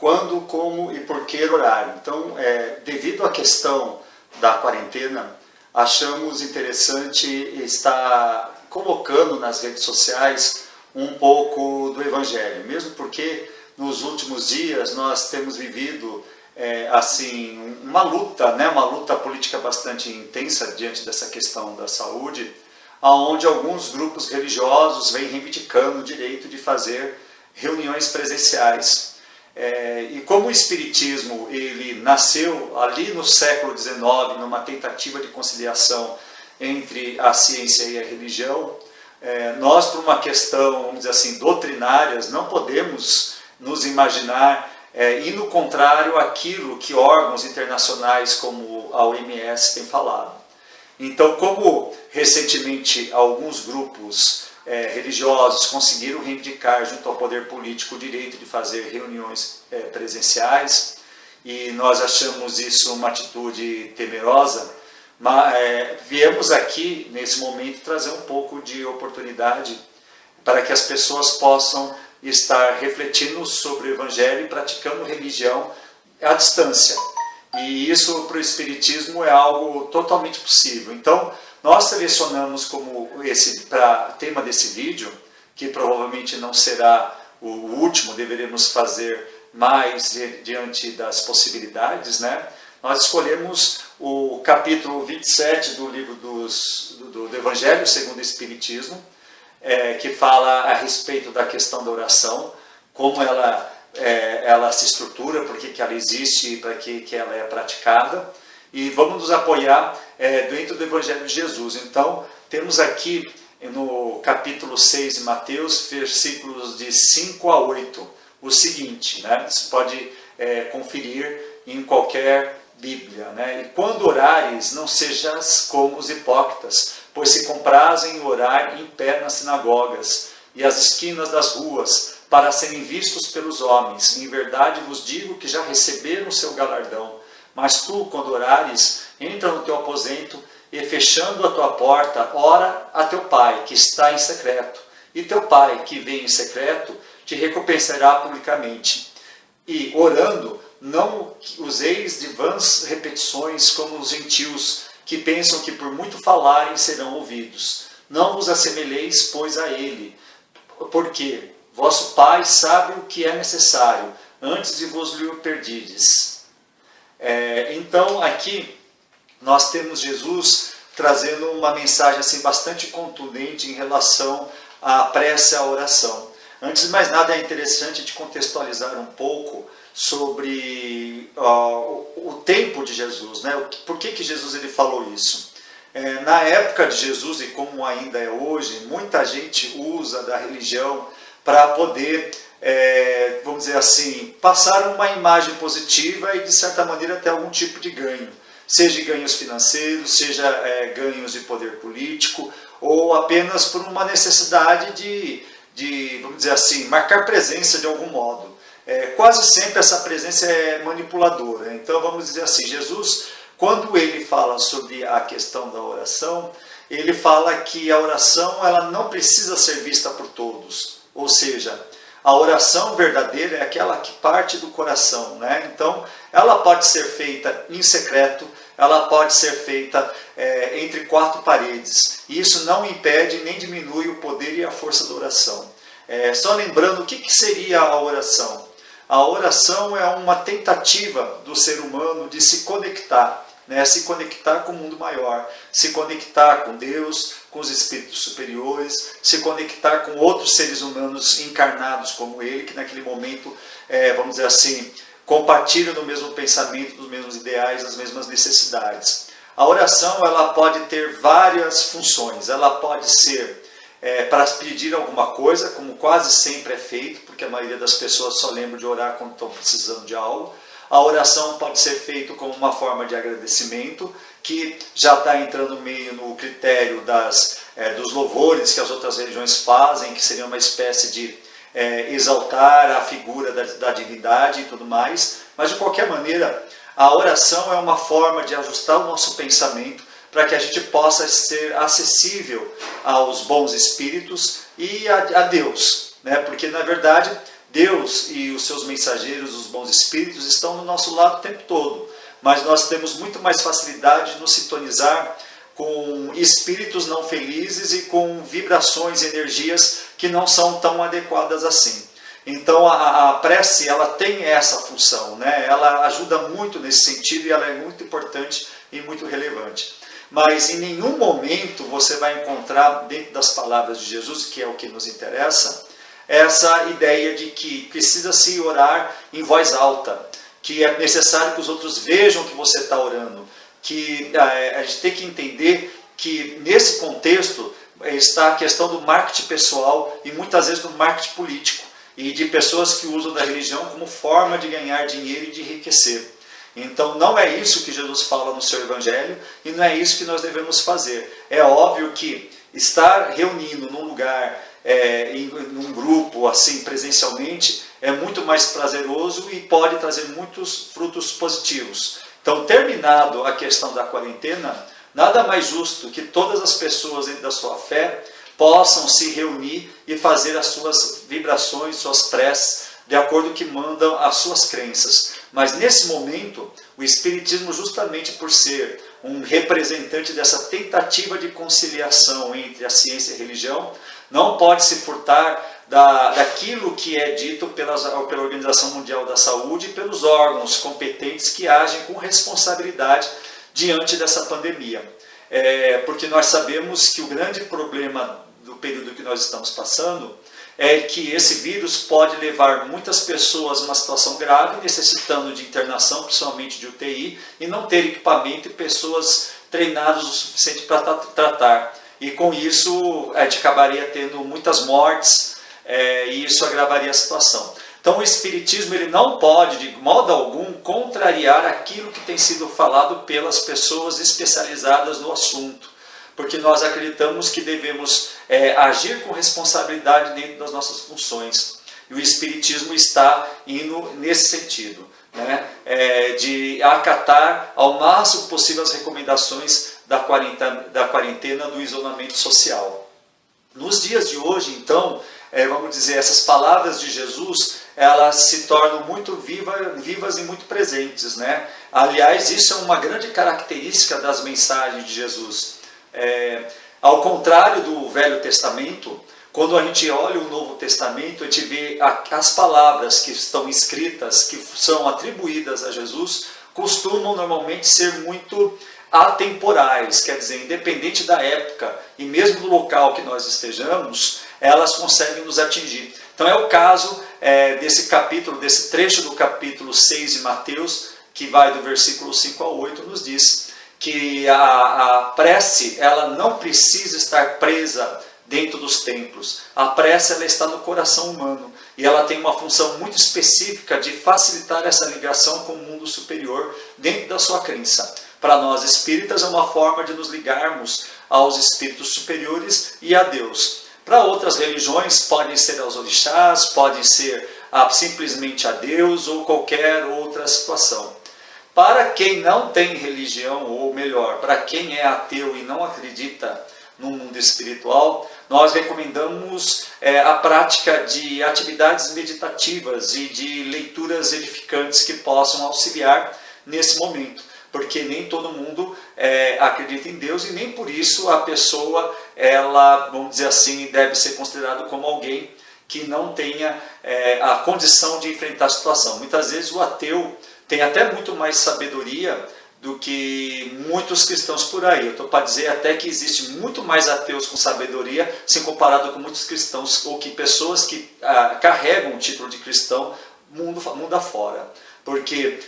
quando, como e por que orar. Então, devido à questão da quarentena, achamos interessante estar colocando nas redes sociais um pouco do Evangelho, mesmo porque nos últimos dias nós temos vivido assim, uma luta política bastante intensa diante dessa questão da saúde, onde alguns grupos religiosos vêm reivindicando o direito de fazer reuniões presenciais. E como o Espiritismo ele nasceu ali no século XIX, numa tentativa de conciliação entre a ciência e a religião, nós, por uma questão, vamos dizer assim, doutrinárias, não podemos nos imaginar indo contrário àquilo que órgãos internacionais como a OMS têm falado. Então, como recentemente alguns grupos religiosos conseguiram reivindicar junto ao poder político o direito de fazer reuniões presenciais, e nós achamos isso uma atitude temerosa, mas viemos aqui nesse momento trazer um pouco de oportunidade para que as pessoas possam estar refletindo sobre o Evangelho e praticando religião à distância. E isso para o Espiritismo é algo totalmente possível. Então, nós selecionamos como para tema desse vídeo, que provavelmente não será o último, deveremos fazer mais diante das possibilidades, né? Nós escolhemos o capítulo 27 do livro do Evangelho segundo o Espiritismo, que fala a respeito da questão da oração, como ela se estrutura, por que ela existe e para que ela é praticada. E vamos nos apoiar dentro do Evangelho de Jesus. Então, temos aqui no capítulo 6 de Mateus, versículos de 5 a 8, o seguinte, né? Você pode conferir em qualquer Bíblia, né? E quando orares, não sejas como os hipócritas, pois se comprazem em orar em pé nas sinagogas e às esquinas das ruas, para serem vistos pelos homens. Em verdade vos digo que já receberam o seu galardão. Mas tu, quando orares, entra no teu aposento e, fechando a tua porta, ora a teu Pai, que está em secreto. E teu Pai, que vem em secreto, te recompensará publicamente. E, orando, não useis de vãs repetições como os gentios, que pensam que por muito falarem serão ouvidos. Não vos assemelheis, pois, a ele, porque vosso Pai sabe o que é necessário, antes de vos lhe perdides. Então, aqui, nós temos Jesus trazendo uma mensagem assim, bastante contundente em relação à prece e à oração. Antes de mais nada, é interessante te contextualizar um pouco sobre o tempo de Jesus, né? Por que Jesus ele falou isso? Na época de Jesus, e como ainda é hoje, muita gente usa da religião para poder, vamos dizer assim, passar uma imagem positiva e, de certa maneira, ter algum tipo de ganho. Seja ganhos financeiros, seja ganhos de poder político, ou apenas por uma necessidade de, vamos dizer assim, marcar presença de algum modo. Quase sempre essa presença é manipuladora. Então, vamos dizer assim, Jesus, quando ele fala sobre a questão da oração, ele fala que a oração ela não precisa ser vista por todos. Ou seja, a oração verdadeira é aquela que parte do coração, né? Então, ela pode ser feita em secreto, ela pode ser feita entre quatro paredes. E isso não impede nem diminui o poder e a força da oração. Só lembrando, o que seria a oração? A oração é uma tentativa do ser humano de se conectar, né? Se conectar com o mundo maior, se conectar com Deus, com os espíritos superiores, se conectar com outros seres humanos encarnados como ele, que naquele momento, vamos dizer assim, compartilham do mesmo pensamento, dos mesmos ideais, das mesmas necessidades. A oração ela pode ter várias funções. Ela pode ser para pedir alguma coisa, como quase sempre é feito, porque a maioria das pessoas só lembra de orar quando estão precisando de algo. A oração pode ser feita como uma forma de agradecimento, que já está entrando meio no critério dos louvores que as outras religiões fazem, que seria uma espécie de exaltar a figura da divindade e tudo mais. Mas, de qualquer maneira, a oração é uma forma de ajustar o nosso pensamento para que a gente possa ser acessível aos bons espíritos e a Deus, né? Porque, na verdade, Deus e os seus mensageiros, os bons espíritos, estão no nosso lado o tempo todo, mas nós temos muito mais facilidade de nos sintonizar com espíritos não felizes e com vibrações e energias que não são tão adequadas assim. Então a prece, ela tem essa função, né? Ela ajuda muito nesse sentido e ela é muito importante e muito relevante. Mas em nenhum momento você vai encontrar dentro das palavras de Jesus, que é o que nos interessa, essa ideia de que precisa se orar em voz alta, que é necessário que os outros vejam que você está orando, que a gente tem que entender que nesse contexto está a questão do marketing pessoal e muitas vezes do marketing político e de pessoas que usam da religião como forma de ganhar dinheiro e de enriquecer. Então não é isso que Jesus fala no seu Evangelho e não é isso que nós devemos fazer. É óbvio que estar reunindo num lugar, num grupo, assim, presencialmente, é muito mais prazeroso e pode trazer muitos frutos positivos. Então, terminado a questão da quarentena, nada mais justo que todas as pessoas dentro da sua fé possam se reunir e fazer as suas vibrações, suas preces, de acordo com o que mandam as suas crenças. Mas nesse momento, o Espiritismo, justamente por ser um representante dessa tentativa de conciliação entre a ciência e a religião, não pode se furtar daquilo que é dito pela Organização Mundial da Saúde e pelos órgãos competentes que agem com responsabilidade diante dessa pandemia. Porque nós sabemos que o grande problema do período que nós estamos passando é que esse vírus pode levar muitas pessoas a uma situação grave, necessitando de internação, principalmente de UTI, e não ter equipamento e pessoas treinadas o suficiente para tratar. E com isso a gente acabaria tendo muitas mortes e isso agravaria a situação. Então o Espiritismo ele não pode, de modo algum, contrariar aquilo que tem sido falado pelas pessoas especializadas no assunto, porque nós acreditamos que devemos agir com responsabilidade dentro das nossas funções. E o Espiritismo está indo nesse sentido, né? De acatar ao máximo possível as recomendações da quarentena, do isolamento social. Nos dias de hoje, então, vamos dizer, essas palavras de Jesus, elas se tornam muito vivas e muito presentes, né? Aliás, isso é uma grande característica das mensagens de Jesus. Ao contrário do Velho Testamento, quando a gente olha o Novo Testamento, a gente vê as palavras que estão escritas, que são atribuídas a Jesus, costumam normalmente ser muito atemporais, quer dizer, independente da época e mesmo do local que nós estejamos, elas conseguem nos atingir. Então é o caso desse capítulo, desse trecho do capítulo 6 de Mateus, que vai do versículo 5 ao 8, nos diz que a prece ela não precisa estar presa dentro dos templos. A prece ela está no coração humano e ela tem uma função muito específica de facilitar essa ligação com o mundo superior dentro da sua crença. Para nós espíritas é uma forma de nos ligarmos aos espíritos superiores e a Deus. Para outras religiões podem ser aos orixás, podem ser simplesmente a Deus ou qualquer outra situação. Para quem não tem religião, ou melhor, para quem é ateu e não acredita no mundo espiritual, nós recomendamos a prática de atividades meditativas e de leituras edificantes que possam auxiliar nesse momento, porque nem todo mundo acredita em Deus e nem por isso a pessoa, ela, vamos dizer assim, deve ser considerada como alguém que não tenha a condição de enfrentar a situação. Muitas vezes o ateu tem até muito mais sabedoria do que muitos cristãos por aí. Eu estou para dizer até que existe muito mais ateus com sabedoria se comparado com muitos cristãos, ou que pessoas que carregam o título de cristão mundo afora. Porque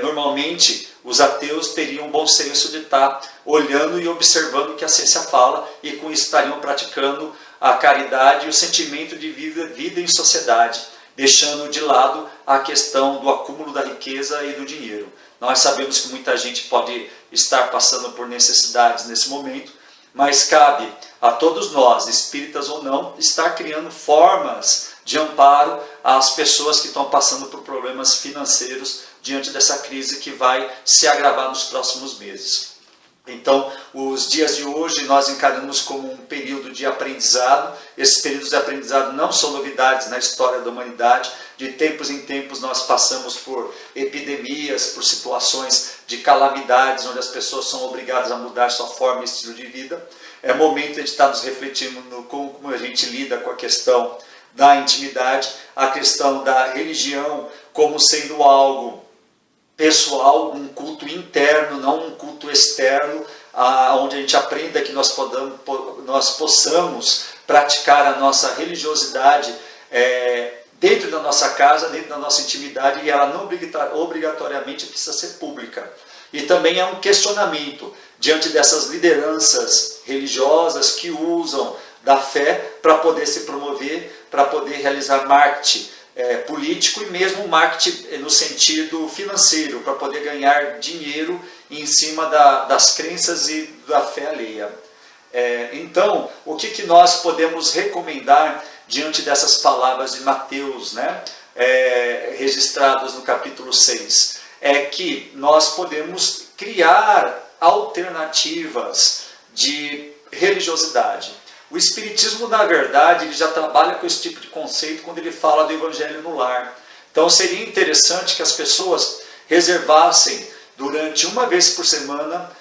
normalmente os ateus teriam um bom senso de estar olhando e observando o que a ciência fala e com isso estariam praticando a caridade e o sentimento de vida em sociedade, deixando de lado a questão do acúmulo da riqueza e do dinheiro. Nós sabemos que muita gente pode estar passando por necessidades nesse momento, mas cabe a todos nós, espíritas ou não, estar criando formas de amparo às pessoas que estão passando por problemas financeiros diante dessa crise que vai se agravar nos próximos meses. Então, os dias de hoje nós encaramos como um período de aprendizado. Esses períodos de aprendizado não são novidades na história da humanidade. De tempos em tempos nós passamos por epidemias, por situações de calamidades, onde as pessoas são obrigadas a mudar sua forma e estilo de vida. É momento de estarmos refletindo no como a gente lida com a questão da intimidade, a questão da religião como sendo algo pessoal, um culto interno, não um culto externo, onde a gente aprenda que nós possamos praticar a nossa religiosidade dentro da nossa casa, dentro da nossa intimidade, e ela não obrigatoriamente precisa ser pública. E também é um questionamento diante dessas lideranças religiosas que usam da fé para poder se promover, para poder realizar marketing político e mesmo marketing no sentido financeiro, para poder ganhar dinheiro em cima das crenças e da fé alheia. Então, o que nós podemos recomendar diante dessas palavras de Mateus, né, registradas no capítulo 6? É que nós podemos criar alternativas de religiosidade. O Espiritismo, na verdade, ele já trabalha com esse tipo de conceito quando ele fala do Evangelho no lar. Então seria interessante que as pessoas reservassem durante uma vez por semana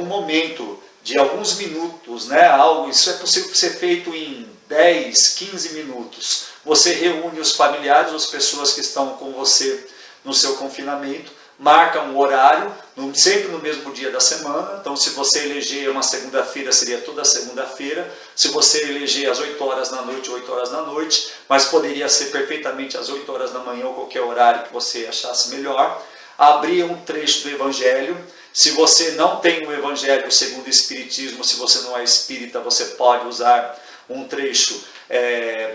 um momento de alguns minutos, né? Isso é possível ser feito em 10, 15 minutos. Você reúne os familiares, as pessoas que estão com você no seu confinamento, marca um horário, sempre no mesmo dia da semana. Então, se você eleger uma segunda-feira, seria toda segunda-feira. Se você eleger às 8 horas da noite, 8 horas da noite, mas poderia ser perfeitamente às 8 horas da manhã ou qualquer horário que você achasse melhor. Abrir um trecho do Evangelho. Se você não tem o Evangelho segundo o Espiritismo, se você não é espírita, você pode usar um trecho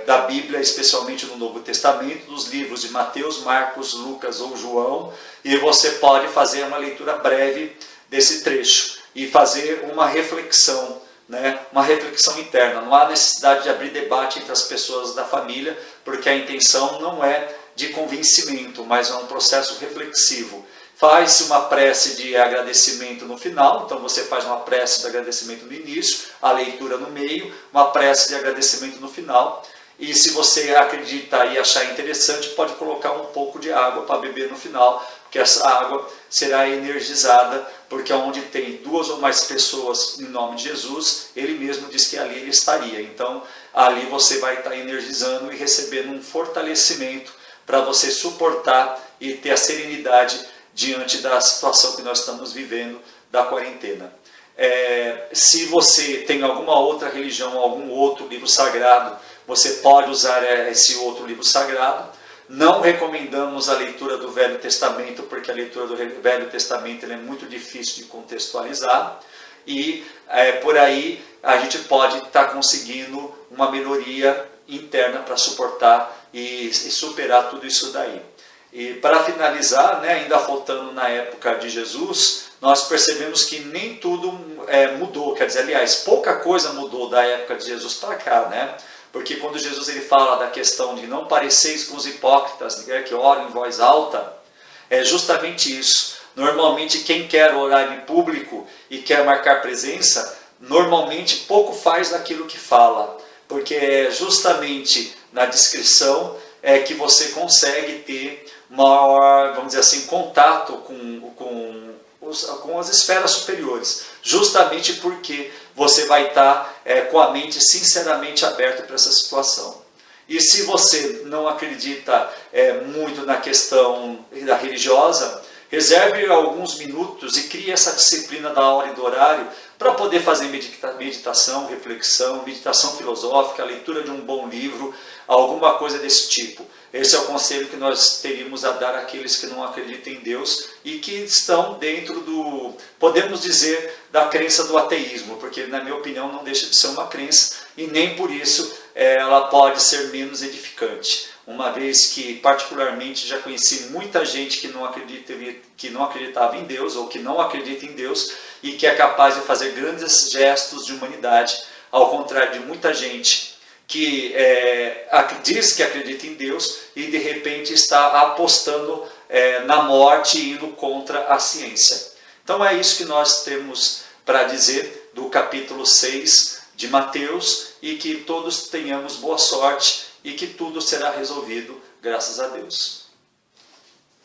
da Bíblia, especialmente no Novo Testamento, dos livros de Mateus, Marcos, Lucas ou João, e você pode fazer uma leitura breve desse trecho e fazer uma reflexão, né? Uma reflexão interna. Não há necessidade de abrir debate entre as pessoas da família, porque a intenção não é de convencimento, mas é um processo reflexivo. Faz-se uma prece de agradecimento no final, então você faz uma prece de agradecimento no início, a leitura no meio, uma prece de agradecimento no final. E se você acredita e achar interessante, pode colocar um pouco de água para beber no final, porque essa água será energizada, porque onde tem 2 ou mais pessoas em nome de Jesus, ele mesmo diz que ali ele estaria. Então ali você vai estar energizando e recebendo um fortalecimento para você suportar e ter a serenidade diante da situação que nós estamos vivendo da quarentena. Se você tem alguma outra religião, algum outro livro sagrado, você pode usar esse outro livro sagrado. Não recomendamos a leitura do Velho Testamento, porque a leitura do Velho Testamento é muito difícil de contextualizar, e por aí a gente pode estar conseguindo uma melhoria interna para suportar e superar tudo isso daí. E para finalizar, né, ainda faltando na época de Jesus, nós percebemos que nem tudo mudou, quer dizer, aliás, pouca coisa mudou da época de Jesus para cá, né? Porque quando Jesus ele fala da questão de não pareceis com os hipócritas, né, que oram em voz alta, é justamente isso. Normalmente quem quer orar em público e quer marcar presença, normalmente pouco faz daquilo que fala, porque é justamente na discrição que você consegue ter maior, vamos dizer assim, contato com as esferas superiores, justamente porque você vai estar com a mente sinceramente aberta para essa situação. E se você não acredita muito na questão da religiosa, reserve alguns minutos e crie essa disciplina da hora e do horário para poder fazer meditação, reflexão, meditação filosófica, leitura de um bom livro, alguma coisa desse tipo. Esse é o conselho que nós teríamos a dar àqueles que não acreditam em Deus e que estão dentro do, podemos dizer, da crença do ateísmo, porque na minha opinião não deixa de ser uma crença e nem por isso ela pode ser menos edificante. Uma vez que particularmente já conheci muita gente que não acreditava em Deus ou que não acredita em Deus e que é capaz de fazer grandes gestos de humanidade, ao contrário de muita gente que diz que acredita em Deus e de repente está apostando na morte e indo contra a ciência. Então é isso que nós temos para dizer do capítulo 6 de Mateus, e que todos tenhamos boa sorte e que tudo será resolvido, graças a Deus.